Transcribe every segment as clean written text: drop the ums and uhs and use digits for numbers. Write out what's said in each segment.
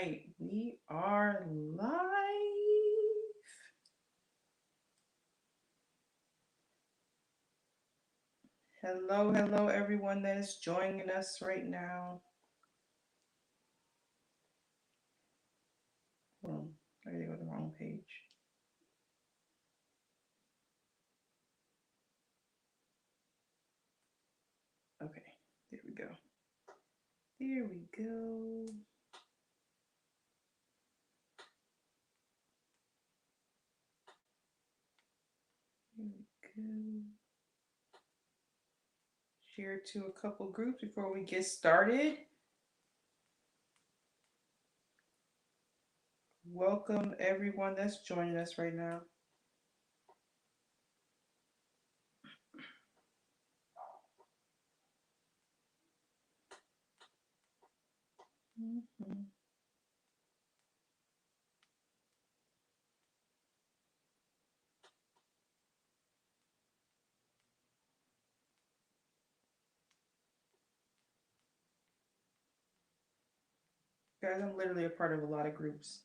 right, we are live. Hello, everyone that is joining us right now. Hold on, I gotta go to the wrong page. Okay, there we go. There we go. There we go. Share to a couple groups before we get started. Welcome everyone that's joining us right now. Mhm. Guys, I'm literally a part of a lot of groups.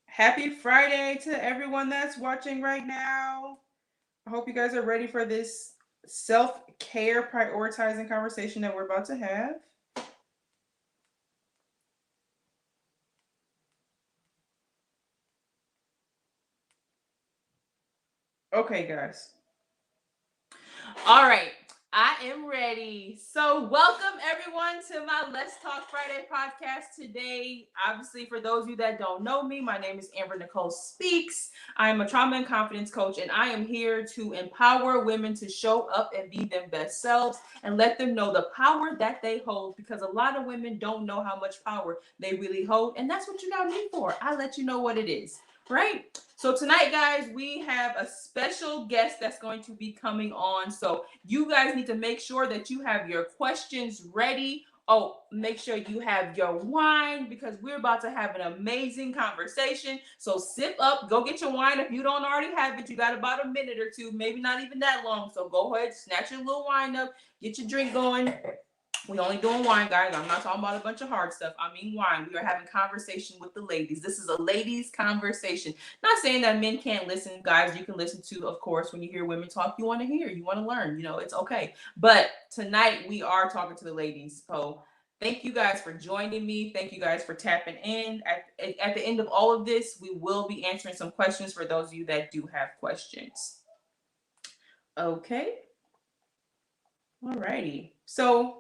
Happy Friday to everyone that's watching right now. I hope you guys are ready for this self-care prioritizing conversation that we're about to have. Okay, guys. All right. I am ready. So, welcome everyone to my Let's Talk Friday podcast today. Obviously, for those of you that don't know me, my name is Amber Nicole Speaks. I am a trauma and confidence coach, and I am here to empower women to show up and be their best selves and let them know the power that they hold, because a lot of women don't know how much power they really hold. And that's what you got me for. I let you know what it is, right? So tonight, guys, we have a special guest that's going to be coming on. So you guys need to make sure that you have your questions ready. Oh, make sure you have your wine, because we're about to have an amazing conversation. So sip up, go get your wine. If you don't already have it, you got about a minute or two, maybe not even that long. So go ahead, snatch your little wine up, get your drink going. We only doing wine, guys. I'm not talking about a bunch of hard stuff. I mean wine. We are having conversation with the ladies. This is a ladies' conversation. Not saying that men can't listen, guys. You can listen to, of course, when you hear women talk, you want to hear, you want to learn. It's okay. But tonight we are talking to the ladies. So thank you guys for joining me. Thank you guys for tapping in. At the end of all of this, we will be answering some questions for those of you that do have questions. Okay. Alrighty. So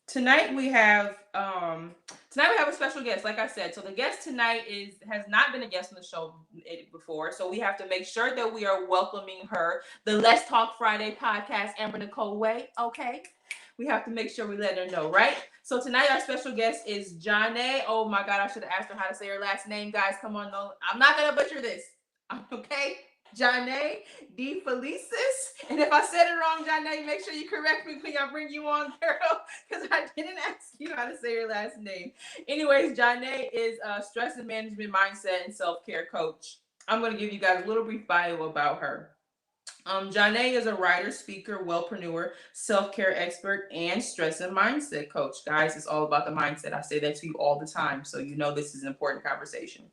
tonight we have a special guest, like I said. So the guest tonight has not been a guest on the show before. So we have to make sure that we are welcoming her. The Let's Talk Friday podcast, Amber Nicole Way. Okay. We have to make sure we let her know, right? So tonight our special guest is Johnae. Oh my God, I should have asked her how to say her last name, guys. Come on, no, I'm not gonna butcher this. Okay. Johnae D. Felicis. And if I said it wrong, Johnae, make sure you correct me when I bring you on, girl, because I didn't ask you how to say your last name. Anyways, Johnae is a stress and management mindset and self-care coach. I'm going to give you guys a little brief bio about her. Johnae is a writer, speaker, wellpreneur, self-care expert, and stress and mindset coach. Guys, it's all about the mindset. I say that to you all the time, so you know this is an important conversation.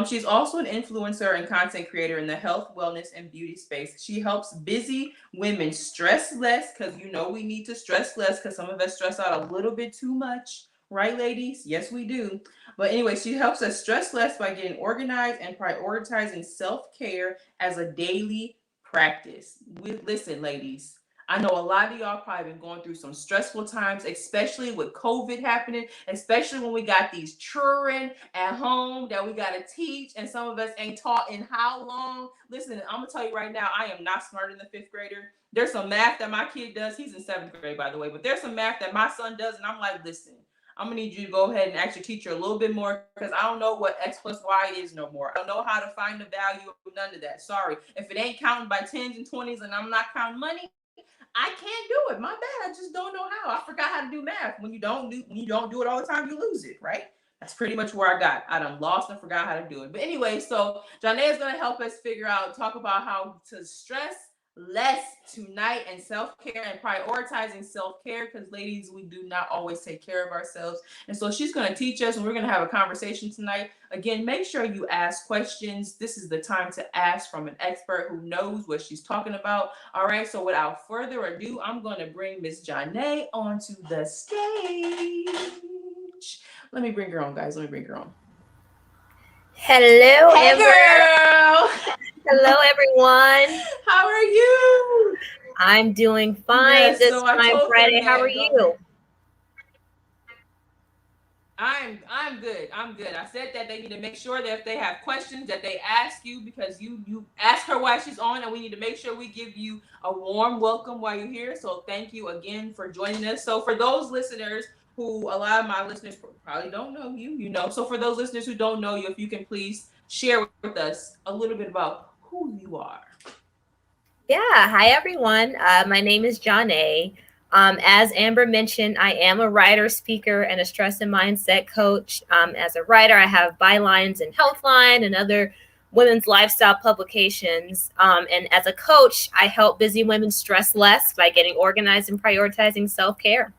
She's also an influencer and content creator in the health, wellness, and beauty space. She helps busy women stress less, because we need to stress less, because some of us stress out a little bit too much. Right, ladies? Yes, we do. But anyway, she helps us stress less by getting organized and prioritizing self-care as a daily practice. Listen, ladies, I know a lot of y'all probably been going through some stressful times, especially with COVID happening, especially when we got these children at home that we got to teach, and some of us ain't taught in how long. Listen, I'm going to tell you right now, I am not smarter than the fifth grader. There's some math that my kid does. He's in seventh grade, by the way, but there's some math that my son does, and I'm like, listen, I'm gonna need you to go ahead and actually teach her a little bit more, because I don't know what X plus Y is no more. I don't know how to find the value of none of that. Sorry. If it ain't counting by tens and twenties and I'm not counting money, I can't do it. My bad. I just don't know how. I forgot how to do math. When you don't do it all the time, you lose it, right? That's pretty much where I got. I done lost and forgot how to do it. But anyway, so Johnae is gonna help us talk about how to stress less tonight, and self-care and prioritizing self-care, because ladies, we do not always take care of ourselves. And so she's going to teach us, and we're going to have a conversation tonight. Again, make sure you ask questions. This is the time to ask from an expert who knows what she's talking about. All right, so without further ado, I'm going to bring Miss Johnae onto the stage. Let me bring her on, guys. Let me bring her on. Hello, Hey, Amber. girl. Hello, everyone. How are you? I'm doing fine Yes, this so I fine told Friday. them How are that. you? I'm good. I'm good. I said that they need to make sure that if they have questions that they ask you, because you ask her why she's on, and we need to make sure we give you a warm welcome while you're here. So thank you again for joining us. So for those listeners who, a lot of my listeners probably don't know you, so for those listeners who don't know you, if you can please share with us a little bit about who you are. Yeah. Hi, everyone. My name is Johnae. As Amber mentioned, I am a writer, speaker, and a stress and mindset coach. As a writer, I have bylines in Healthline and other women's lifestyle publications. And as a coach, I help busy women stress less by getting organized and prioritizing self-care.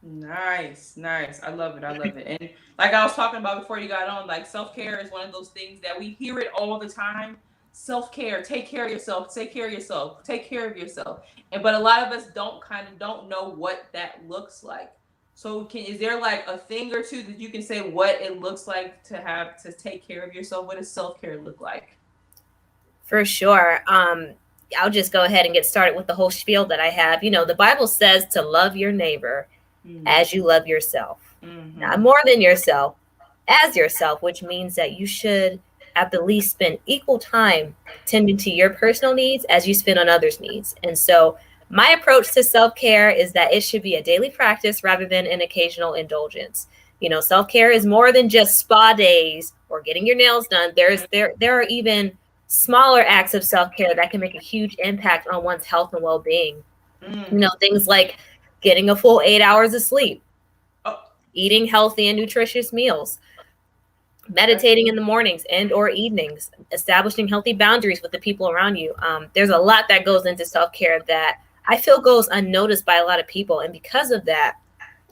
Nice. I love it. And like I was talking about before you got on, like self-care is one of those things that we hear it all the time. Self-care, take care of yourself, take care of yourself, take care of yourself. And but a lot of us don't know what that looks like. So is there like a thing or two that you can say what it looks like to take care of yourself? What does self-care look like? For sure. I'll just go ahead and get started with the whole spiel that I have. The Bible says to love your neighbor as you love yourself. Not more than yourself, as yourself, which means that you should at the least spend equal time tending to your personal needs as you spend on others' needs. And so my approach to self-care is that it should be a daily practice rather than an occasional indulgence. Self-care is more than just spa days or getting your nails done. There are even smaller acts of self-care that can make a huge impact on one's health and well-being. Things like getting a full 8 hours of sleep, eating healthy and nutritious meals, meditating in the mornings and or evenings, establishing healthy boundaries with the people around you. There's a lot that goes into self-care that I feel goes unnoticed by a lot of people. And because of that,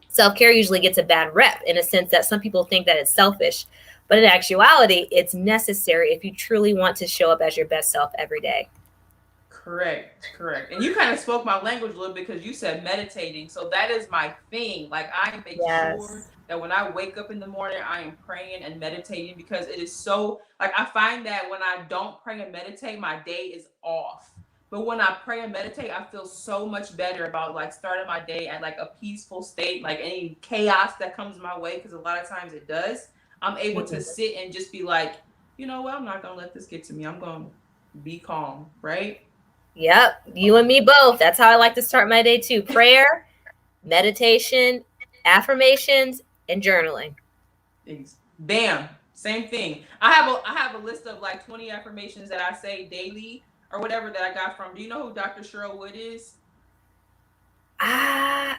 self-care usually gets a bad rep in a sense that some people think that it's selfish. But in actuality, it's necessary if you truly want to show up as your best self every day. Correct. And you kind of spoke my language a little bit because you said meditating. So that is my thing. Like I make sure that when I wake up in the morning, I am praying and meditating, because it is so, like, I find that when I don't pray and meditate, my day is off. But when I pray and meditate, I feel so much better about like starting my day at like a peaceful state, like any chaos that comes my way, because a lot of times it does. I'm able to sit and just be like, you know what, I'm not going to let this get to me. I'm going to be calm, right? Yep, you and me both. That's how I like to start my day too. Prayer, meditation, affirmations, and journaling. Bam, same thing. I have a list of like 20 affirmations that I say daily or whatever that I got from. Do you know who Dr. Cheryl Wood is? I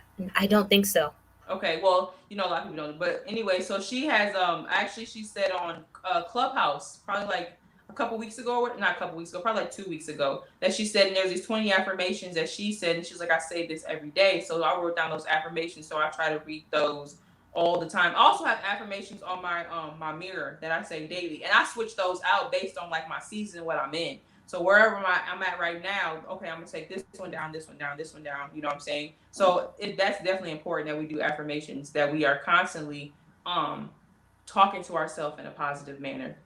don't think so. Okay, well, a lot of people don't. But anyway, so she has actually she said on Clubhouse probably like a couple weeks ago, not a couple weeks ago, probably like 2 weeks ago, that she said, and there's these 20 affirmations that she said, and she's like, I say this every day. So I wrote down those affirmations, so I try to read those all the time. I also have affirmations on my my mirror that I say daily, and I switch those out based on like my season, what I'm in. So wherever I'm at right now, okay, I'm gonna take this one down, this one down, this one down. You know what I'm saying? So that's definitely important that we do affirmations, that we are constantly talking to ourselves in a positive manner.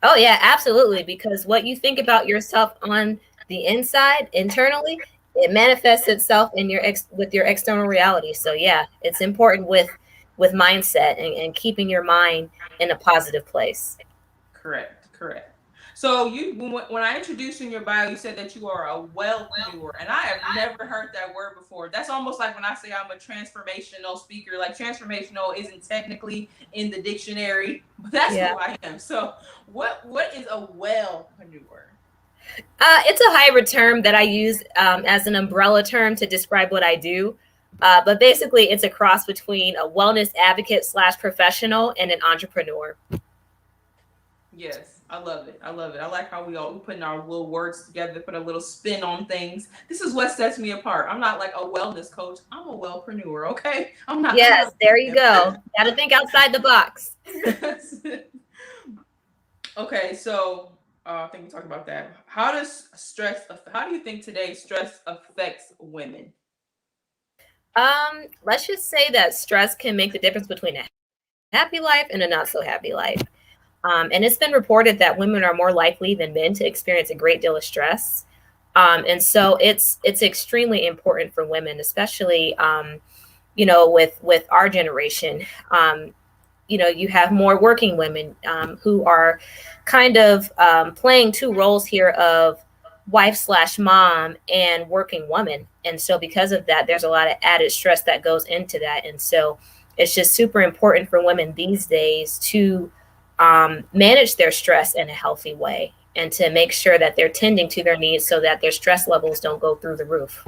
Oh yeah, absolutely. Because what you think about yourself on the inside, internally, it manifests itself in with your external reality. So yeah, it's important with mindset and keeping your mind in a positive place. Correct. So when I introduced you in your bio, you said that you are a wellpreneur, and I have never heard that word before. That's almost like when I say I'm a transformational speaker. Like transformational isn't technically in the dictionary, but that's who I am. So what is a wellpreneur? It's a hybrid term that I use as an umbrella term to describe what I do. But basically, it's a cross between a wellness advocate / professional and an entrepreneur. Yes. I love it. I love it. I like how we all putting our little words together, put a little spin on things. This is what sets me apart. I'm not like a wellness coach. I'm a wellpreneur. Okay. I'm Yes, not. there you go. Got to think outside the box. Okay. So I think we talked about that. How does stress? How do you think today stress affects women? Let's just say that stress can make the difference between a happy life and a not so happy life. And it's been reported that women are more likely than men to experience a great deal of stress. And so it's extremely important for women, especially with our generation. You have more working women who are kind of playing two roles here of wife slash mom and working woman. And so because of that, there's a lot of added stress that goes into that. And so it's just super important for women these days to manage their stress in a healthy way and to make sure that they're tending to their needs so that their stress levels don't go through the roof.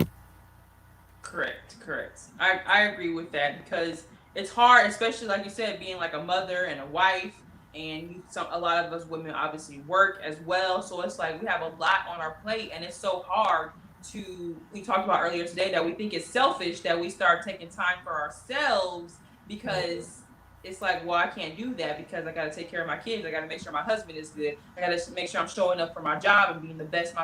Correct, correct. I agree with that because it's hard, especially like you said, being like a mother and a wife, and a lot of us women obviously work as well. So it's like we have a lot on our plate, and it's so hard to. We talked about earlier today that we think it's selfish that we start taking time for ourselves because it's like, well, I can't do that because I got to take care of my kids. I got to make sure my husband is good. I got to make sure I'm showing up for my job and being my best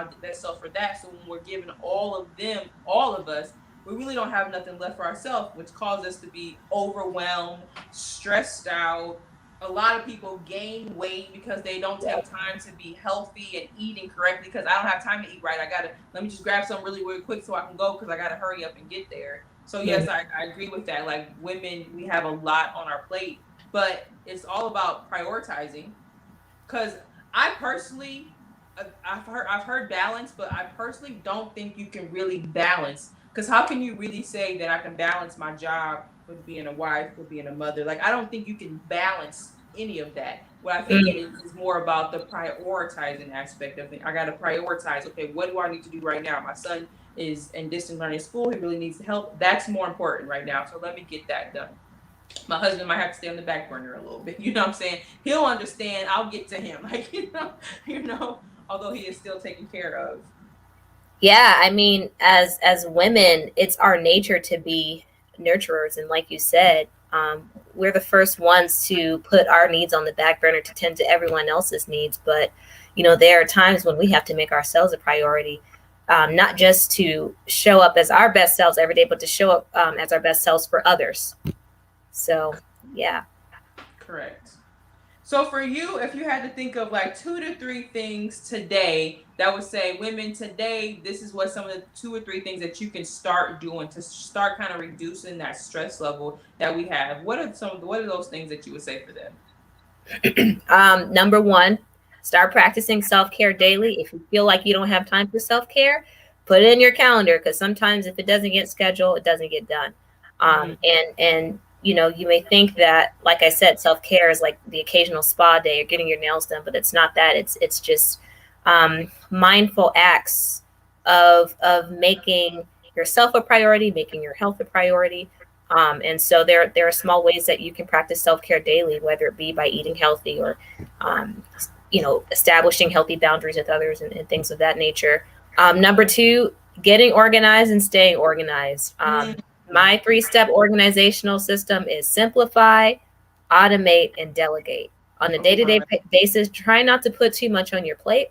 self for that. So when we're giving all of us, we really don't have nothing left for ourselves, which causes us to be overwhelmed, stressed out. A lot of people gain weight because they don't take time to be healthy and eating correctly because I don't have time to eat right. Let me just grab something really, really quick so I can go because I got to hurry up and get there. So, yes, I agree with that. Like women, we have a lot on our plate, but it's all about prioritizing because I personally, I've heard balance, but I personally don't think you can really balance because how can you really say that I can balance my job with being a wife, with being a mother? Like, I don't think you can balance any of that. What I think it is more about the prioritizing aspect of it. I got to prioritize, okay, what do I need to do right now? My son is in distance learning school. He really needs help. That's more important right now. So let me get that done. My husband might have to stay on the back burner a little bit. You know what I'm saying? He'll understand. I'll get to him. Like, although he is still taken care of. Yeah, I mean, as women, it's our nature to be nurturers, and like you said, we're the first ones to put our needs on the back burner to tend to everyone else's needs. But there are times when we have to make ourselves a priority, not just to show up as our best selves every day, but to show up as our best selves for others. So, yeah. Correct. So for you, if you had to think of like 2 to 3 things today that would say, women today, this is what some of the 2 or 3 things that you can start doing to start kind of reducing that stress level that we have. What are those things that you would say for them? Number one, start practicing self-care daily. If you feel like you don't have time for self-care, put it in your calendar because sometimes if it doesn't get scheduled, it doesn't get done. And you may think that, like I said, self-care is like the occasional spa day or getting your nails done, but it's not that. It's just mindful acts of making yourself a priority, making your health a priority. And so there are small ways that you can practice self-care daily, whether it be by eating healthy or, establishing healthy boundaries with others and things of that nature. Number two, getting organized and staying organized. My 3-step organizational system is simplify, automate, and delegate. On a day-to-day basis, try not to put too much on your plate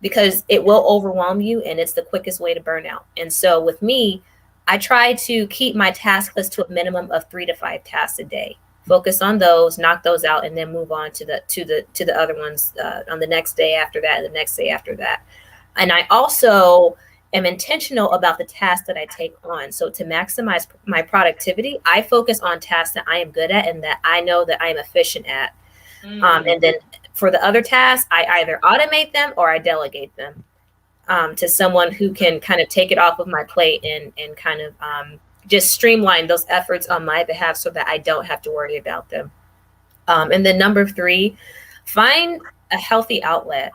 because it will overwhelm you and it's the quickest way to burn out. And so with me, I try to keep my task list to a minimum of 3 to 5 tasks a day. Focus on those, knock those out, and then move on to the other ones on the next day after that, and the next day after that. And I also am intentional about the tasks that I take on. So to maximize my productivity, I focus on tasks that I am good at and that I know that I am efficient at. And then for the other tasks, I either automate them or I delegate them to someone who can kind of take it off of my plate and kind of just streamline those efforts on my behalf so that I don't have to worry about them. And then number 3, find a healthy outlet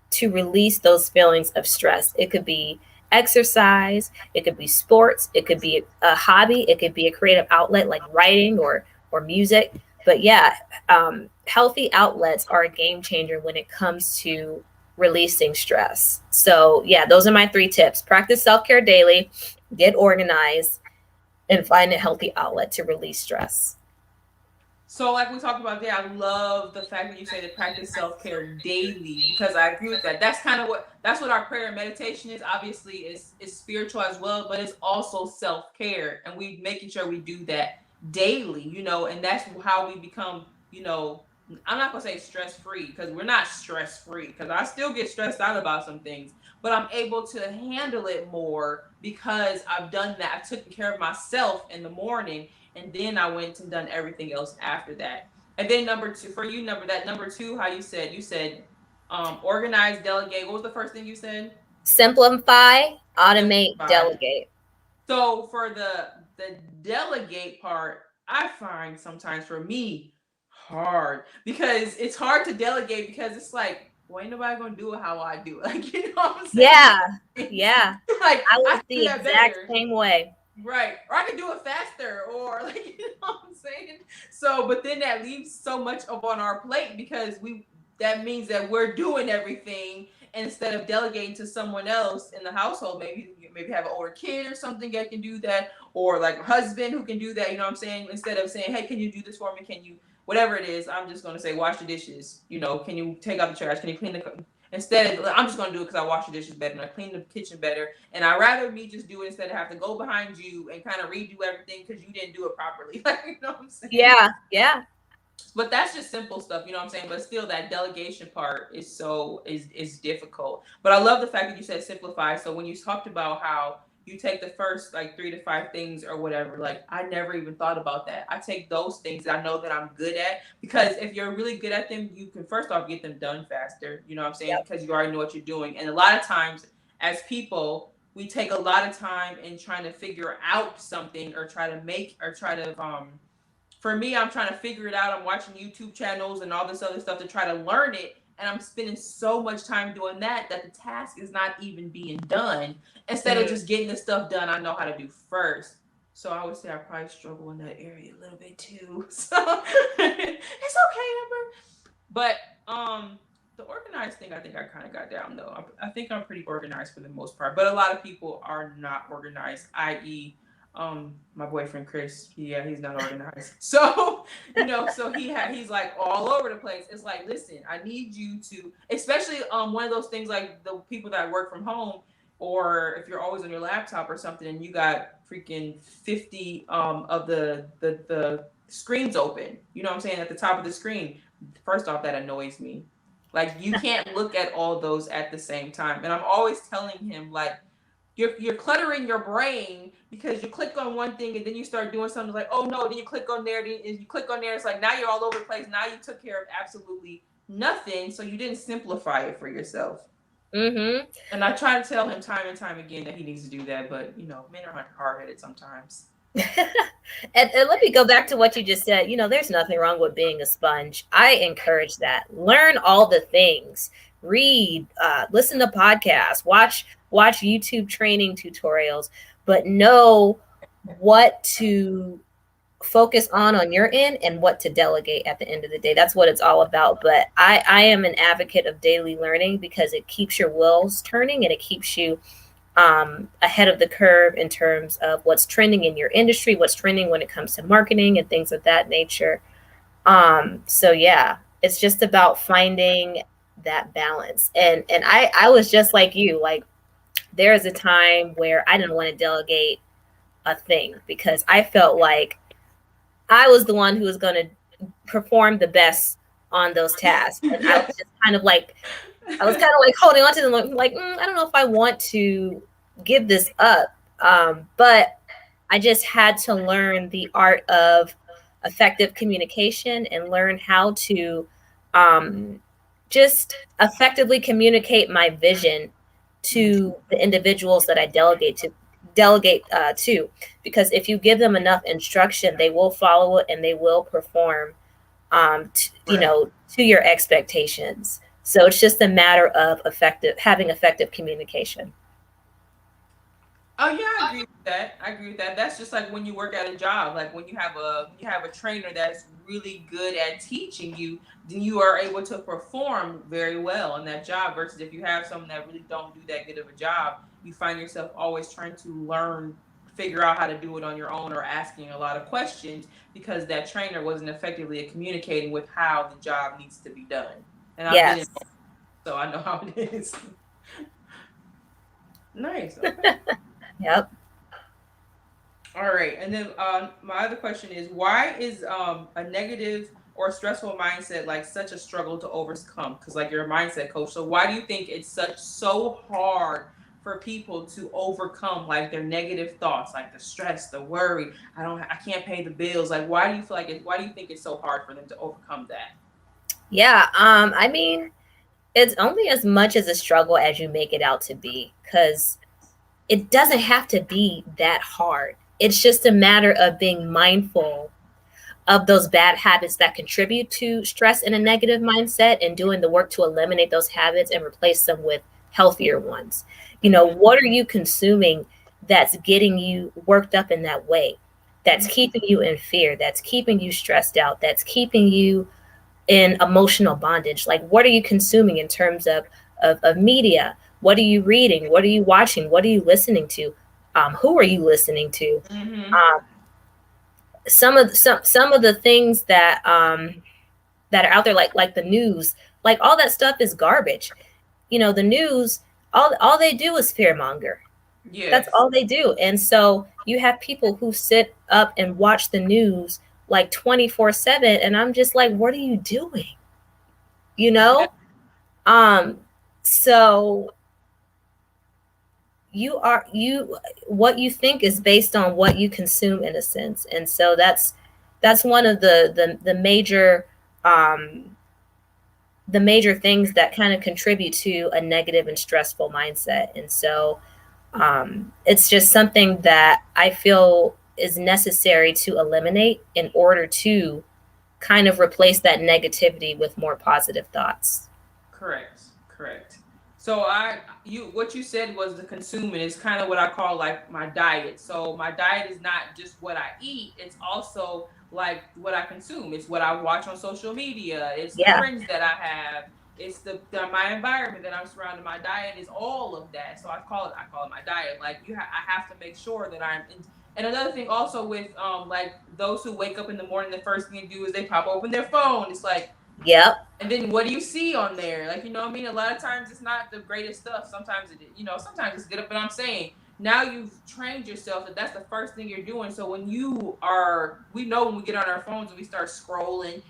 to release those feelings of stress. It could be exercise, it could be sports, it could be a hobby, it could be a creative outlet like writing or music. But yeah, healthy outlets are a game changer when it comes to releasing stress. So, yeah, those are my 3 tips. Practice self-care daily, get organized, and find a healthy outlet to release stress. So, like we talked about there, I love the fact that you say to practice self-care daily, because I agree with that. That's kind of that's what our prayer and meditation is. Obviously, is spiritual as well, but it's also self-care, and we making sure we do that daily, and that's how we become, I'm not gonna say stress-free, because we're not stress-free, because I still get stressed out about some things, but I'm able to handle it more because I've done that. I've taken care of myself in the morning, and then I went and done everything else after that. And then number 2 for you, number 2, how you said organize, delegate. What was the first thing you said? Simplify, automate, Simplify. delegate. So for the delegate part, I find sometimes for me hard, because it's hard to delegate, because it's like, well, ain't nobody gonna do it how I do it. Like, you know what I'm saying? Yeah. Like, I was I can the do that exact better. same way. Right. Or I can do it faster, or like, you know what I'm saying? So, but then that leaves so much of on our plate, because that means that we're doing everything instead of delegating to someone else in the household. Maybe have an older kid or something that can do that, or like a husband who can do that, you know what I'm saying? Instead of saying, hey, can you do this for me? Can you, whatever it is, I'm just gonna say, wash the dishes, can you take out the trash? Can you clean the, instead of, I'm just going to do it because I wash the dishes better and I clean the kitchen better, and I'd rather me just do it instead of have to go behind you and kind of redo everything because you didn't do it properly. Like, you know what I'm saying? Yeah. But that's just simple stuff, you know what I'm saying? But still, that delegation part is difficult. But I love the fact that you said simplify. So when you talked about how you take the first like 3 to 5 things or whatever, like, I never even thought about that. I take those things that I know that I'm good at, because if you're really good at them, you can first off get them done faster, you know what I'm saying? Yep. Because you already know what you're doing. And a lot of times as people, we take a lot of time in trying to figure out something, or try to for me, I'm trying to figure it out. I'm watching YouTube channels and all this other stuff to try to learn it. And I'm spending so much time doing that the task is not even being done, instead of just getting the stuff done I know how to do first. So I would say I probably struggle in that area a little bit too. So it's okay, Amber. But the organized thing, I think I kind of got down though. I think I'm pretty organized for the most part. But a lot of people are not organized, i.e., my boyfriend Chris, he's not organized. So, so he's like all over the place. It's like, listen, I need you to, especially one of those things like the people that work from home, or if you're always on your laptop or something and you got freaking 50 of the screens open, you know what I'm saying, at the top of the screen. First off, that annoys me. Like, you can't look at all those at the same time. And I'm always telling him, like, you're cluttering your brain, because you click on one thing and then you start doing something like, oh no, then you click on there, then you click on there, it's like now you're all over the place. Now you took care of absolutely nothing, so you didn't simplify it for yourself. And I try to tell him time and time again that he needs to do that, but men are hard-headed sometimes. And let me go back to what you just said. There's nothing wrong with being a sponge. I encourage that. Learn all the things. Read, listen to podcasts, watch YouTube training tutorials, but know what to focus on your end and what to delegate at the end of the day. That's what it's all about. But I am an advocate of daily learning, because it keeps your wheels turning and it keeps you ahead of the curve in terms of what's trending in your industry, what's trending when it comes to marketing and things of that nature. So yeah, it's just about finding that balance. And I was just like you. Like, there is a time where I didn't want to delegate a thing, because I felt like I was the one who was going to perform the best on those tasks. And I was just kind of like holding on to them, like, I don't know if I want to give this up. But I just had to learn the art of effective communication and learn how to just effectively communicate my vision to the individuals that I delegate to, because if you give them enough instruction, they will follow it and they will perform to your expectations. So it's just a matter of having effective communication. Oh yeah, I agree with that. I agree with that. That's just like when you work at a job, like when you have a trainer that's really good at teaching you, then you are able to perform very well in that job. Versus if you have someone that really don't do that good of a job, you find yourself always trying to learn, figure out how to do it on your own, or asking a lot of questions because that trainer wasn't effectively communicating with how the job needs to be done. And I've been in, Yes. so I know how it is. Nice. Okay. Yep. All right. And then my other question is, why is a negative or stressful mindset like such a struggle to overcome? Because like you're a mindset coach, so why do you think it's so hard for people to overcome like their negative thoughts, like the stress, the worry? I can't pay the bills. Like, why do you feel like it? Why do you think it's so hard for them to overcome that? Yeah. I mean, it's only as much as a struggle as you make it out to be, because it doesn't have to be that hard. It's just a matter of being mindful of those bad habits that contribute to stress and a negative mindset, and doing the work to eliminate those habits and replace them with healthier ones. What are you consuming that's getting you worked up in that way? That's keeping you in fear, that's keeping you stressed out, that's keeping you in emotional bondage. Like, what are you consuming in terms of media? What are you reading? What are you watching? What are you listening to? Who are you listening to? Mm-hmm. Um, some of the things that are out there, like the news, like all that stuff is garbage. The news, all they do is fearmonger. That's Yes. all they do. And so you have people who sit up and watch the news like 24/7, and I'm just like, what are you doing? you Yeah. know um so you what you think is based on what you consume, in a sense. And so that's one of um the major things that kind of contribute to a negative and stressful mindset. And so it's just something that I feel is necessary to eliminate in order to kind of replace that negativity with more positive thoughts. Correct. Correct. So what you said was the consuming is kind of what I call like my diet. So my diet is not just what I eat, it's also like what I consume. It's what I watch on social media. It's the Yeah. friends that I have. It's my environment that I'm surrounded. My diet is all of that. So I call it my diet. Like I have to make sure that I'm in. And another thing also with like those who wake up in the morning, the first thing they do is they pop open their phone. It's like, Yep. and then what do you see on there? Like, you know what I mean? A lot of times it's not the greatest stuff. Sometimes it's good. But I'm saying now you've trained yourself that that's the first thing you're doing. So we know when we get on our phones and we start scrolling,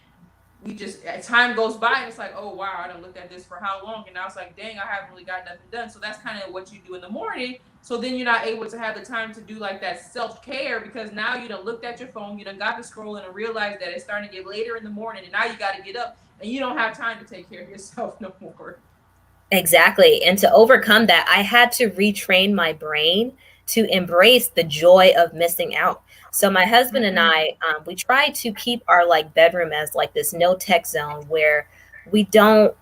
time goes by and it's like, oh wow, I done looked at this for how long? And now it's like, dang, I haven't really got nothing done. So that's kind of what you do in the morning. So then you're not able to have the time to do like that self-care, because now you done looked at your phone, you done got to scrolling and realized that it's starting to get later in the morning, and now you got to get up and you don't have time to take care of yourself no more. Exactly. And to overcome that, I had to retrain my brain to embrace the joy of missing out. So my husband and Mm-hmm. I, we try to keep our like bedroom as like this no tech zone where we don't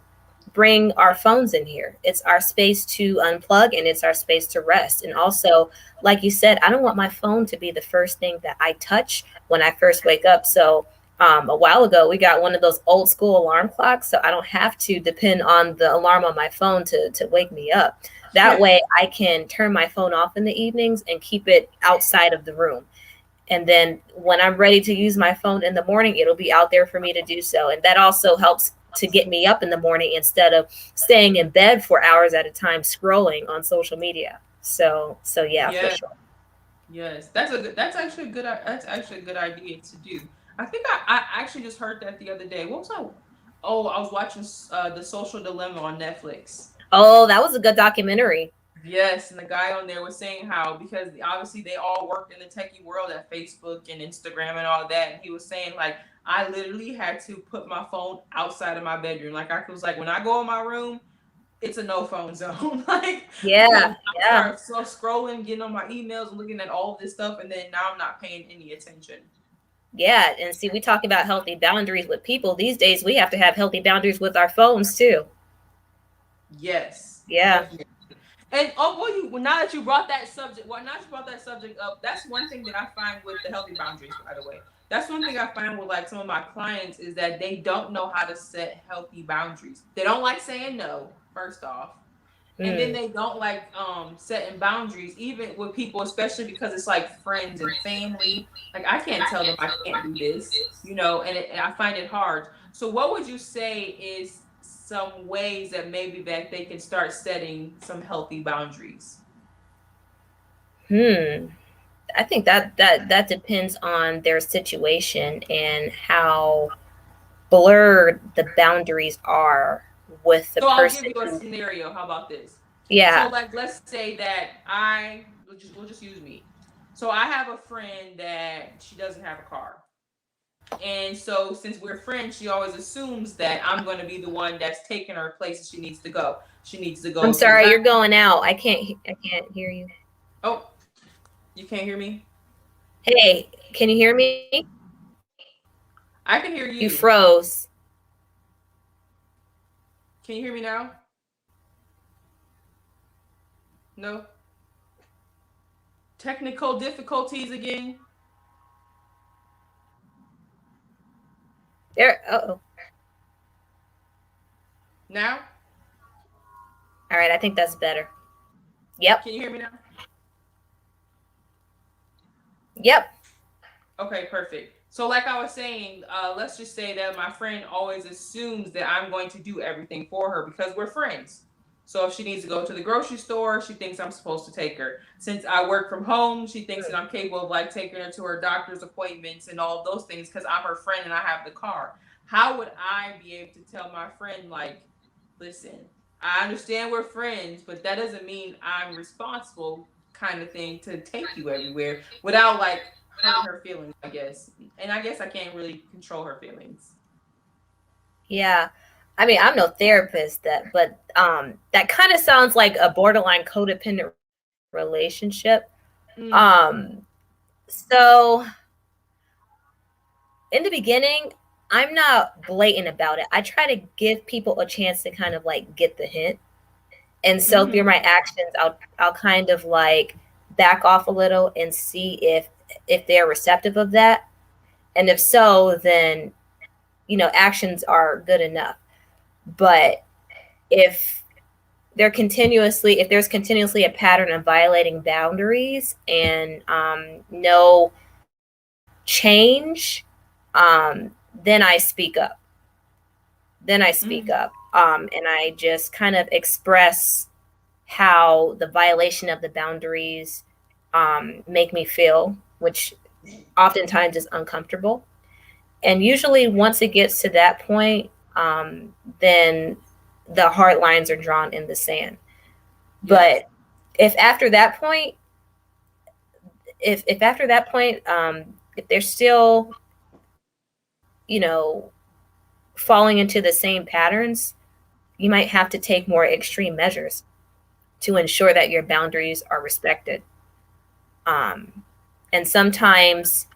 bring our phones in here. It's our space to unplug, and it's our space to rest. And also, like you said, I don't want my phone to be the first thing that I touch when I first wake up. So a while ago, we got one of those old school alarm clocks, so I don't have to depend on the alarm on my phone to wake me up. That way, I can turn my phone off in the evenings and keep it outside of the room. And then when I'm ready to use my phone in the morning, it'll be out there for me to do so. And that also helps to get me up in the morning instead of staying in bed for hours at a time scrolling on social media. So yeah, for Yes, sure. yes, that's actually a good idea to do. I think I actually just heard that the other day. What was I? Oh, I was watching the Social Dilemma on Netflix. Oh, that was a good documentary. Yes, and the guy on there was saying how, because obviously they all worked in the techie world at Facebook and Instagram and all that, and he was saying like, I literally had to put my phone outside of my bedroom. Like I was like, when I go in my room, it's a no phone zone. Like, because Yeah, I yeah, start so scrolling, getting on my emails, and looking at all of this stuff, and then now I'm not paying any attention. yeah. And see, we talk about healthy boundaries with people. These days, we have to have healthy boundaries with our phones too. Yes, Yeah. definitely. And now that you brought that subject, now that you brought that subject up, that's one thing that I find with the healthy boundaries. By the way, that's one thing I find with like some of my clients is that they don't know how to set healthy boundaries. They don't like saying no. First off, and then they don't like setting boundaries even with people, especially because it's like friends and family. Like I can't tell them I can't do this, and I find it hard. So what would you say is some ways that maybe that they can start setting some healthy boundaries? I think that depends on their situation and how blurred the boundaries are with the So I'll give person you a who, scenario. How about this? So yeah. like let's say that we'll just use me. So I have a friend that she doesn't have a car. And so since we're friends, she always assumes that I'm going to be the one that's taking her places she needs to go. She needs to I'm go to the sorry, back. you're going out. I can't hear you. Oh, you can't hear me? Hey, can you hear me? I can hear You you. froze. Can you hear me now? No. Technical difficulties again. There. Oh. Now? All right, I think that's better. Yep. Can you hear me now? Yep. Okay, perfect. So, like I was saying, let's just say that my friend always assumes that I'm going to do everything for her because we're friends. So, if she needs to go to the grocery store, she thinks I'm supposed to take her. Since I work from home, she thinks that I'm capable of like taking her to her doctor's appointments and all of those things because I'm her friend and I have the car. How would I be able to tell my friend, like, listen, I understand we're friends, but that doesn't mean I'm responsible, kind of thing, to take you everywhere without like hurting her feelings, I guess. And I guess I can't really control her feelings. Yeah. I mean, I'm no therapist, but that kind of sounds like a borderline codependent relationship. Mm. So in the beginning, I'm not blatant about it. I try to give people a chance to kind of like get the hint. And so through Mm-hmm. my actions, I'll kind of like back off a little and see if they're receptive of that. And if so, then actions are good enough. But if there's continuously a pattern of violating boundaries and no change, then I speak up. Mm-hmm. And I just kind of express how the violation of the boundaries make me feel, which oftentimes is uncomfortable. And usually, once it gets to that point, then the hard lines are drawn in the sand. Yes. But if after that point, if after that point, if they're still, falling into the same patterns, you might have to take more extreme measures to ensure that your boundaries are respected. Um, and sometimes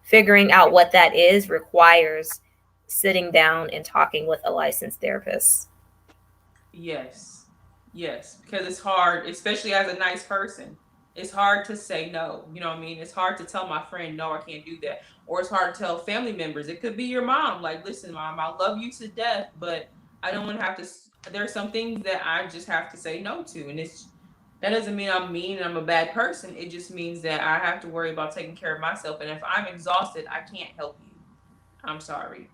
figuring out what that is requires sitting down and talking with a licensed therapist. Yes. Yes. Because it's hard, especially as a nice person. It's hard to say no. You know what I mean? It's hard to tell my friend, no, I can't do that. Or it's hard to tell family members. It could be your mom. Like, listen, mom, I love you to death, but I don't want to have to. There's some things that I just have to say no to. And that doesn't mean I'm mean and I'm a bad person. It just means that I have to worry about taking care of myself. And if I'm exhausted, I can't help you. I'm sorry.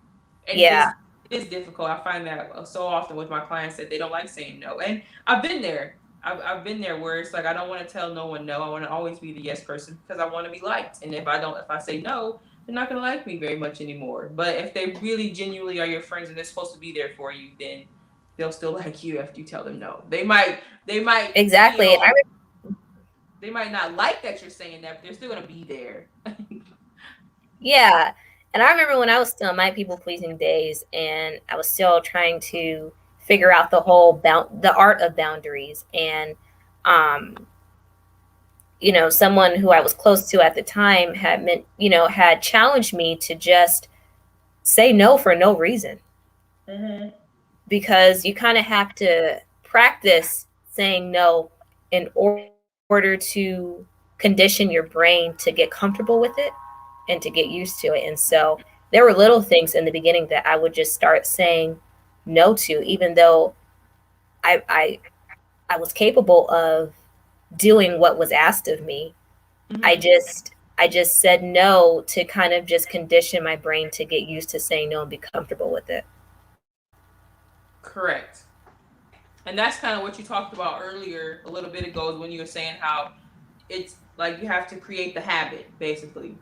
And Yeah. it is difficult. I find that so often with my clients that they don't like saying no. And I've been there. I've been there where it's like I don't want to tell no one no. I want to always be the yes person because I want to be liked. And if I say no, they're not gonna like me very much anymore. But if they really genuinely are your friends and they're supposed to be there for you, then they'll still like you after you tell them no. They might Exactly. feel they might not like that you're saying that, but they're still gonna be there. Yeah. And I remember when I was still in my people pleasing days and I was still trying to figure out the art of boundaries. And, um, someone who I was close to at the time had challenged me to just say no for no reason Mm-hmm. because you kind of have to practice saying no in order to condition your brain to get comfortable with it and to get used to it. And so there were little things in the beginning that I would just start saying no to, even though I I, I was capable of doing what was asked of me. I Mm-hmm. just said no to kind of just condition my brain to get used to saying no and be comfortable with it. Correct. And that's kind of what you talked about earlier a little bit ago when you were saying how it's like you have to create the habit basically.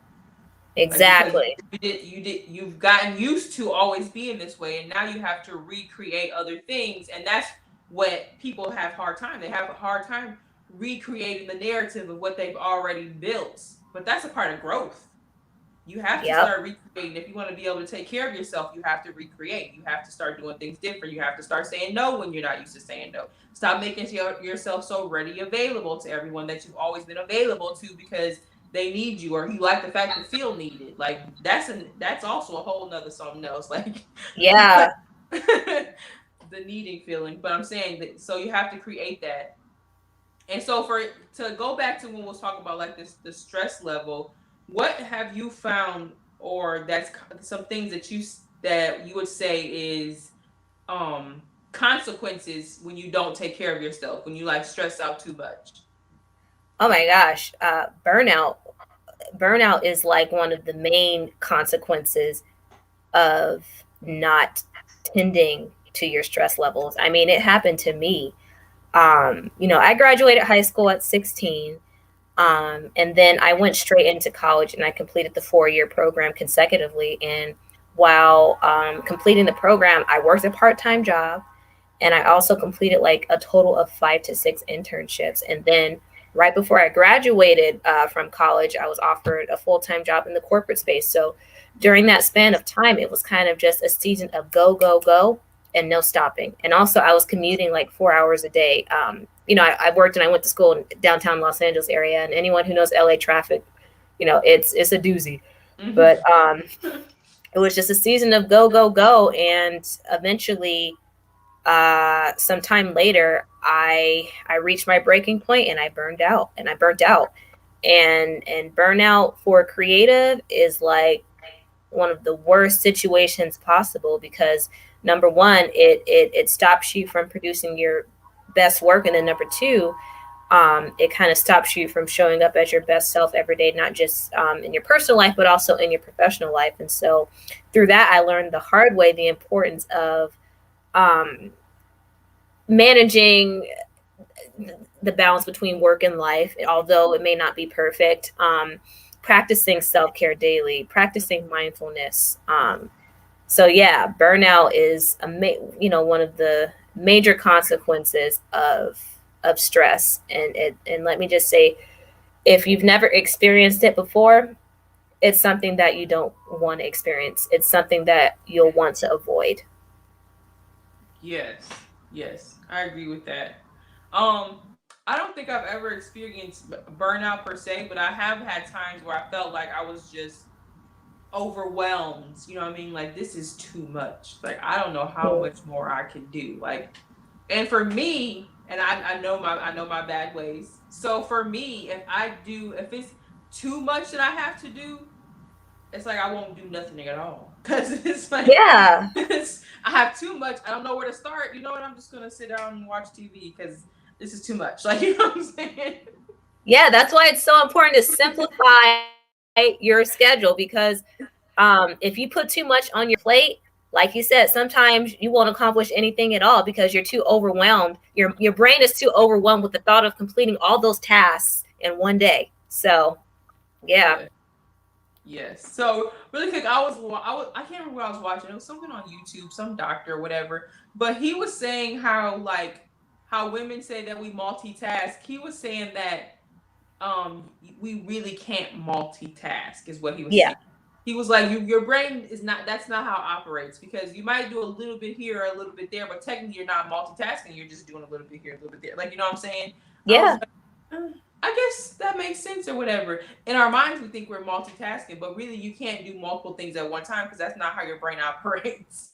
Like because Exactly. you've gotten used to always being this way and now you have to recreate other things, and that's what people have hard time. They have a hard time recreating the narrative of what they've already built. But that's a part of growth. You have to Yep. start recreating. If you want to be able to take care of yourself, you have to recreate. You have to start doing things different. You have to start saying no when you're not used to saying no. Stop making yourself so ready available to everyone that you've always been available to because they need you or you like the fact to feel needed. Like that's also a whole nother something else. Like Yeah. the needing feeling. But I'm saying that so you have to create that. And so for to go back to when we was talking about like this the stress level, what have you found or that's some things that you would say is um consequences when you don't take care of yourself, when you like stress out too much? Oh my gosh. Burnout. Burnout is like one of the main consequences of not tending to your stress levels. I mean, it happened to me. I graduated high school at 16. And then I went straight into college and I completed the 4-year program consecutively. And while completing the program, I worked a part-time job and I also completed like a total of 5 to 6 internships. And then right before I graduated from college, I was offered a full-time job in the corporate space. So during that span of time, it was kind of just a season of go, go, go, and no stopping. And also, I was commuting like 4 hours a day. I worked and I went to school in downtown Los Angeles area, and anyone who knows LA traffic, it's a doozy. Mm-hmm. But it was just a season of go, go, go, and eventually sometime later I reached my breaking point and I burned out and I burnt out. And burnout for creative is like one of the worst situations possible because number one, it stops you from producing your best work, and then number two, it kind of stops you from showing up as your best self every day, not just in your personal life but also in your professional life. And so through that I learned the hard way the importance of um, managing the balance between work and life, although it may not be perfect. Practicing self care daily, practicing mindfulness. So yeah, burnout is one of the major consequences of stress. And let me just say, if you've never experienced it before, it's something that you don't want to experience. It's something that you'll want to avoid. Yes, yes, I agree with that. Um, I don't think I've ever experienced burnout per se, but I have had times where I felt like I was just overwhelmed. You know what I mean? Like this is too much. Like I don't know how much more I can do. Like, and for me, and I know my bad ways. So for me, if it's too much that I have to do, it's like I won't do nothing at all because it's like Yeah. I have too much. I don't know where to start. You know what? I'm just gonna sit down and watch TV because this is too much. Like you know what I'm saying? Yeah, that's why it's so important to simplify your schedule because if you put too much on your plate, like you said, sometimes you won't accomplish anything at all because you're too overwhelmed. Your brain is too overwhelmed with the thought of completing all those tasks in one day. So, yeah. Yeah. Yes. So really quick, I can't remember what I was watching. It was something on YouTube, some doctor or whatever. But he was saying how how women say that we multitask. He was saying that we really can't multitask is what he was Yeah. saying. He was like your brain is not that's not how it operates because you might do a little bit here or a little bit there, but technically you're not multitasking. You're just doing a little bit here, a little bit there. Like you know what I'm saying? I was Yeah. I guess that makes sense or whatever. In our minds, we think we're multitasking, but really, you can't do multiple things at one time because that's not how your brain operates.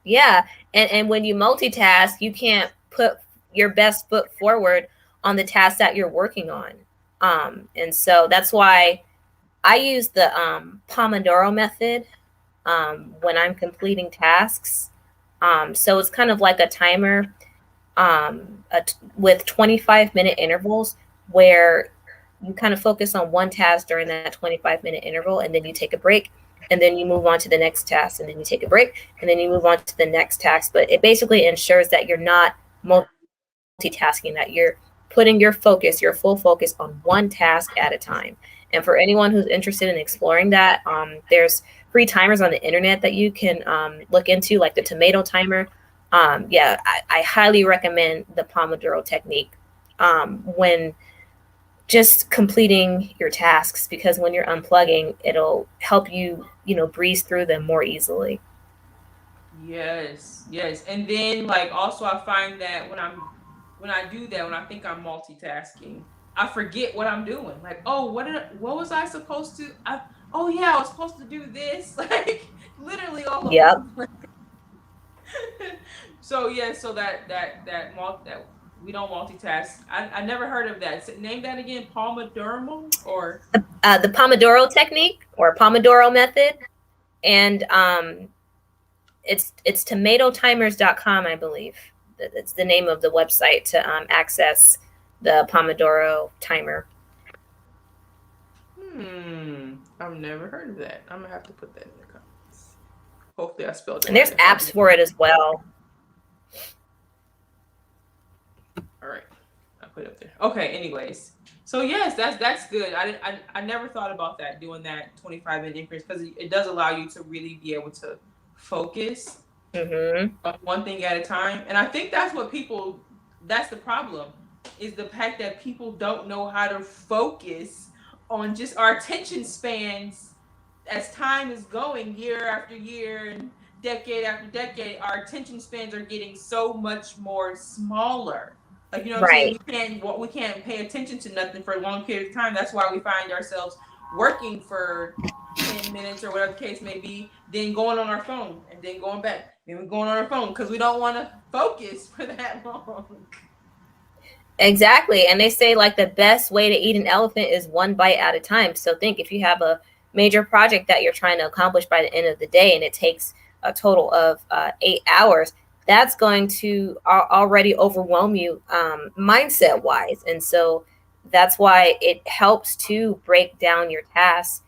Yeah. And when you multitask, you can't put your best foot forward on the task that you're working on. And so that's why I use the Pomodoro method when I'm completing tasks. So it's kind of like a timer with 25-minute intervals where you kind of focus on one task during that 25-minute interval, and then you take a break, and then you move on to the next task, and then you take a break, and then you move on to the next task. But it basically ensures that you're not multitasking, that you're putting your focus, your full focus on one task at a time. And for anyone who's interested in exploring that, there's free timers on the internet that you can look into, like the tomato timer. I highly recommend the Pomodoro technique when just completing your tasks, because when you're unplugging, it'll help you, breeze through them more easily. Yes, yes. And then like also I find that when I do that, when I think I'm multitasking, I forget what I'm doing. Like, oh, what was I supposed to oh yeah, I was supposed to do this. Like literally all of Yep. So yeah, so that we don't multitask. I never heard of that. Name that again. Pomodoro or The Pomodoro technique or Pomodoro method. And it's tomatotimers.com, I believe. It's the name of the website to access the Pomodoro timer. I've never heard of that. I'm gonna have to put that in the comments. Hopefully I spelled it. And there's apps for it as well. All right, I put it up there. Okay. Anyways, so yes, that's good. I never thought about that, doing that 25-minute increase, because it does allow you to really be able to focus on one thing at a time. And I think that's the problem, is the fact that people don't know how to focus on just our attention spans. As time is going, year after year and decade after decade, our attention spans are getting so much more smaller. Like, what I'm saying? We can't pay attention to nothing for a long period of time. That's why we find ourselves working for 10 minutes or whatever the case may be, then going on our phone and then going back. Then we're going on our phone because we don't want to focus for that long. Exactly. And they say like the best way to eat an elephant is one bite at a time. So think, if you have a major project that you're trying to accomplish by the end of the day and it takes a total of 8 hours, that's going to already overwhelm you mindset wise. And so that's why it helps to break down your tasks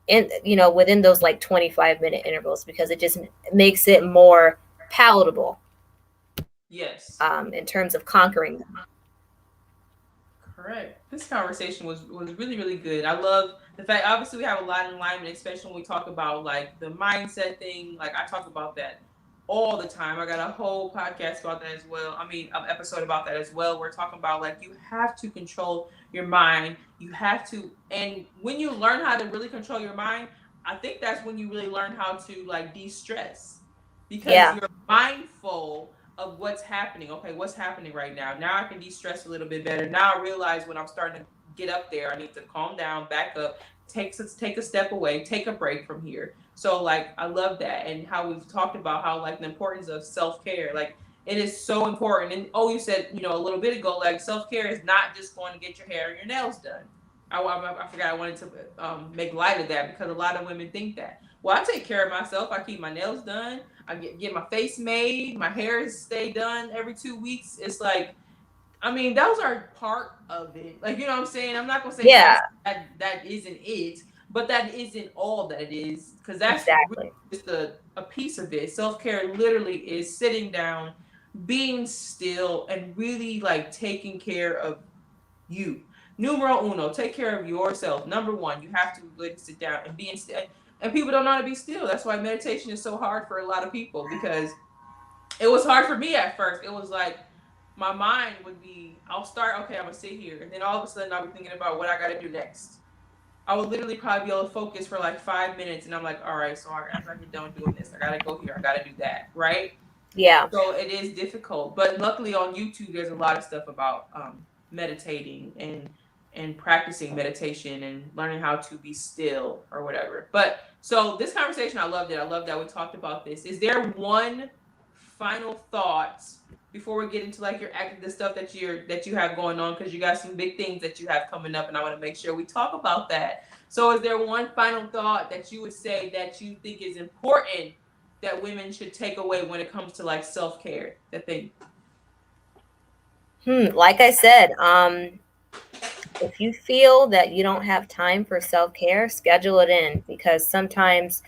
in, within those like 25-minute intervals, because it just makes it more palatable. Yes. In terms of conquering them. Correct. This conversation was really, really good. I love the fact, obviously we have a lot in alignment, especially when we talk about like the mindset thing. Like I talk about that all the time. I got a whole podcast about that as well. I mean, an episode about that as well. We're talking about like you have to control your mind. You have to, and when you learn how to really control your mind, I think that's when you really learn how to like de-stress, because you're mindful of what's happening. Okay, what's happening right now? Now I can de-stress a little bit better. Now I realize when I'm starting to get up there, I need to calm down, back up, take a step away, take a break from here. So like I love that, and how we've talked about how like the importance of self-care. Like it is so important. And you said a little bit ago, like self-care is not just going to get your hair or your nails done. I forgot I wanted to make light of that, because a lot of women think that, well, I take care of myself. I keep my nails done. I get my face made. My hair stay done every 2 weeks. It's like, I mean, those are part of it. Like, you know what I'm saying? I'm not going to say that isn't it, but that isn't all that it is, because that's really just a piece of it. Self-care literally is sitting down, being still, and really like taking care of you. Numero uno, take care of yourself. Number one, you have to really sit down and be still. And people don't know how to be still. That's why meditation is so hard for a lot of people, because it was hard for me at first. It was like my mind would be, I'll start, okay, I'm going to sit here. And then all of a sudden I'll be thinking about what I got to do next. I would literally probably be able to focus for like 5 minutes. And I'm like, all right, so after I get done doing this, I got to go here. I got to do that. Right? Yeah. So it is difficult. But luckily on YouTube, there's a lot of stuff about meditating and practicing meditation and learning how to be still or whatever. But so this conversation, I loved it. I love that we talked about this. Is there one final thoughts before we get into like your acting, the stuff that you have going on, because you got some big things that you have coming up, and I want to make sure we talk about that. So, is there one final thought that you would say that you think is important that women should take away when it comes to like self care? That they Like I said, if you feel that you don't have time for self care, schedule it in, because sometimes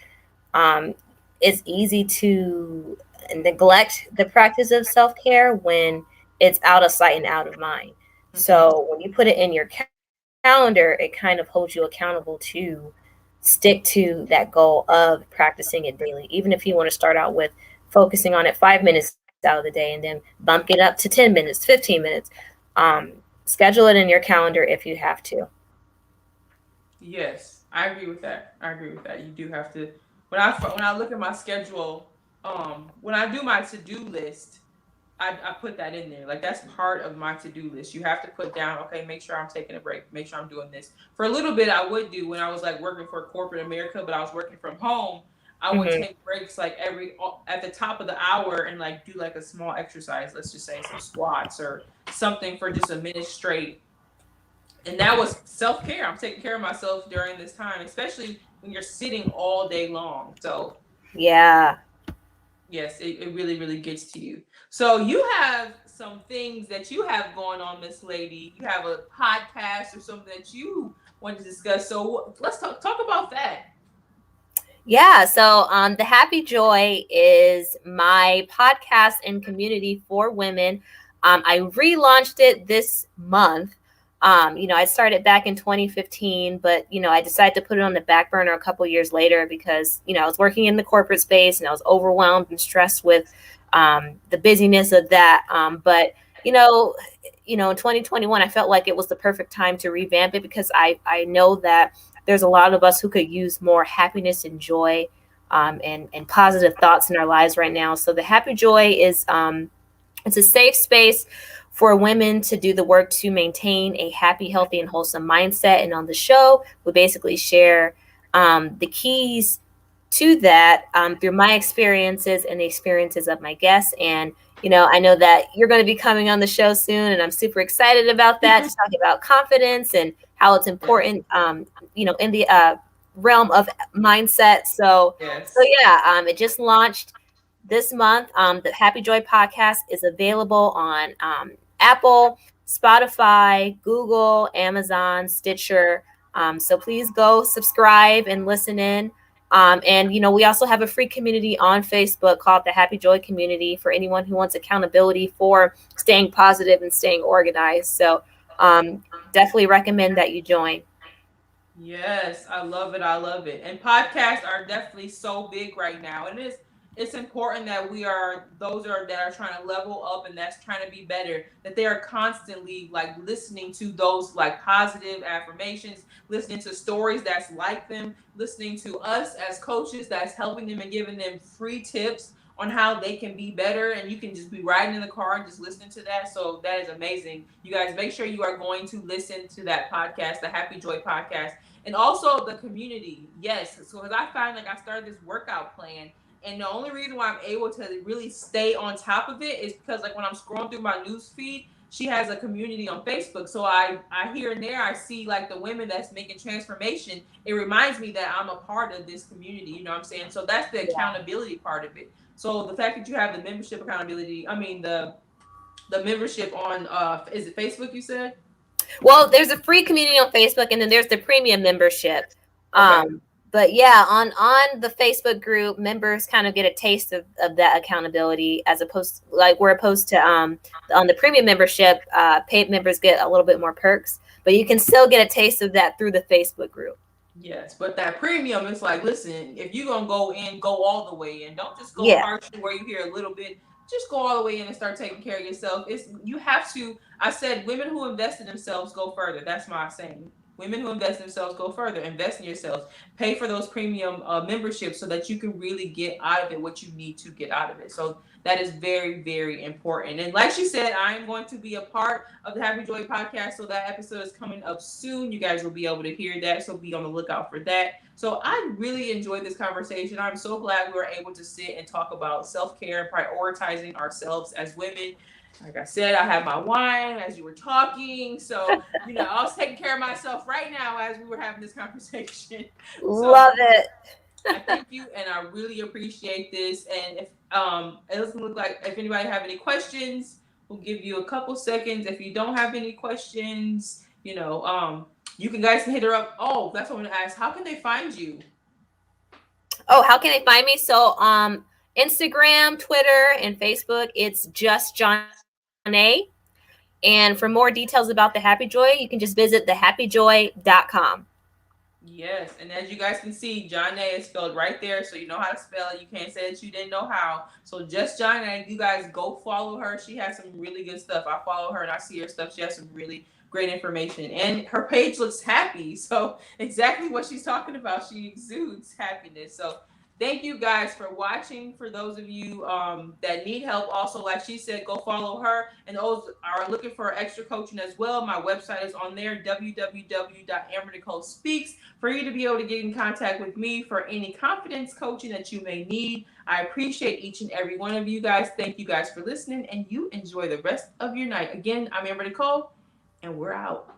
um, it's easy to neglect the practice of self care when it's out of sight and out of mind. Mm-hmm. So when you put it in your calendar, it kind of holds you accountable to stick to that goal of practicing it daily. Even if you want to start out with focusing on it 5 minutes out of the day and then bump it up to 10 minutes, 15 minutes. Um, Schedule it in your calendar if you have to. Yes, I agree with that. I agree with that. You do have to. When I look at my schedule, when I do my to do list, I put that in there. Like that's part of my to do list. You have to put down, okay, make sure I'm taking a break, make sure I'm doing this. For a little bit, I would do when I was like working for corporate America, but I was working from home. I would Hmm. take breaks like every at the top of the hour and like do like a small exercise. Let's just say some squats or something for just a minute straight, and that was self care. I'm taking care of myself during this time, especially when you're sitting all day long. So Yeah. yes, it really, really gets to you. So you have some things that you have going on, Miss Lady. You have a podcast or something that you want to discuss. So let's talk about that. Yeah, so the Happy Joy is my podcast and community for women. I relaunched it this month. I started back in 2015, but I decided to put it on the back burner a couple years later because I was working in the corporate space and I was overwhelmed and stressed with the busyness of that. But in 2021, I felt like it was the perfect time to revamp it because I know that there's a lot of us who could use more happiness and joy and positive thoughts in our lives right now. So the Happy Joy is it's a safe space for women to do the work to maintain a happy, healthy, and wholesome mindset. And on the show, we basically share the keys to that through my experiences and the experiences of my guests. And I know that you're going to be coming on the show soon, and I'm super excited about that to talk about confidence and how it's Yes. important, in the realm of mindset. So Yes. yeah, it just launched this month. The Happy Joy podcast is available on Apple, Spotify, Google, Amazon, Stitcher. So please go subscribe and listen in. And we also have a free community on Facebook called the Happy Joy Community for anyone who wants accountability for staying positive and staying organized. So definitely recommend that you join. Yes, I love it. I love it. And podcasts are definitely so big right now. And it's important that we are those are that are trying to level up and that's trying to be better, that they are constantly like listening to those like positive affirmations, listening to stories that's like them, listening to us as coaches that's helping them and giving them free tips on how they can be better. And you can just be riding in the car and just listening to that. So that is amazing. You guys make sure you are going to listen to that podcast, the Happy Joy podcast, and also the community. Yes, so because I find like I started this workout plan, and the only reason why I'm able to really stay on top of it is because like when I'm scrolling through my news feed, she has a community on Facebook. So I here and there I see like the women that's making transformation. It reminds me that I'm a part of this community. You know what I'm saying? So that's the accountability part of it. So the fact that you have the membership accountability, I mean the membership on is it Facebook you said? Well, there's a free community on Facebook, and then there's the premium membership. Okay. But yeah, on the Facebook group, members kind of get a taste of that accountability, as opposed like we're opposed to on the premium membership, paid members get a little bit more perks, but you can still get a taste of that through the Facebook group. Yes, but that premium is like, listen, if you're gonna go in, go all the way in. Don't just go Yeah. partially where you hear a little bit. Just go all the way in and start taking care of yourself. It's you have to. I said, women who invest in themselves go further. That's my saying. Women who invest in themselves go further. Invest in yourselves. Pay for those premium memberships so that you can really get out of it what you need to get out of it. So that is very, very important. And like she said, I'm going to be a part of the Happy Joy podcast. So that episode is coming up soon. You guys will be able to hear that. So be on the lookout for that. So I really enjoyed this conversation. I'm so glad we were able to sit and talk about self-care, prioritizing ourselves as women. Like I said, I had my wine as you were talking. So, I was taking care of myself right now as we were having this conversation. Love it. I thank you, and I really appreciate this. And if it doesn't look like if anybody have any questions, we'll give you a couple seconds. If you don't have any questions, you can guys hit her up. Oh, that's what I want to ask. How can they find you? Oh, how can they find me? So Instagram, Twitter, and Facebook, it's just Johnae. And for more details about the Happy Joy, you can just visit thehappyjoy.com. Yes, and as you guys can see, Johnae is spelled right there, so you know how to spell it. You can't say that you didn't know how. So just Johnae, you guys go follow her. She has some really good stuff. I follow her and I see her stuff. She has some really great information, and her page looks happy. So exactly what she's talking about. She exudes happiness. So thank you guys for watching. For those of you that need help, also, like she said, go follow her. And those are looking for extra coaching as well. My website is on there, www.ambernicolespeaks, for you to be able to get in contact with me for any confidence coaching that you may need. I appreciate each and every one of you guys. Thank you guys for listening, and you enjoy the rest of your night. Again, I'm Amber Nicole, and we're out.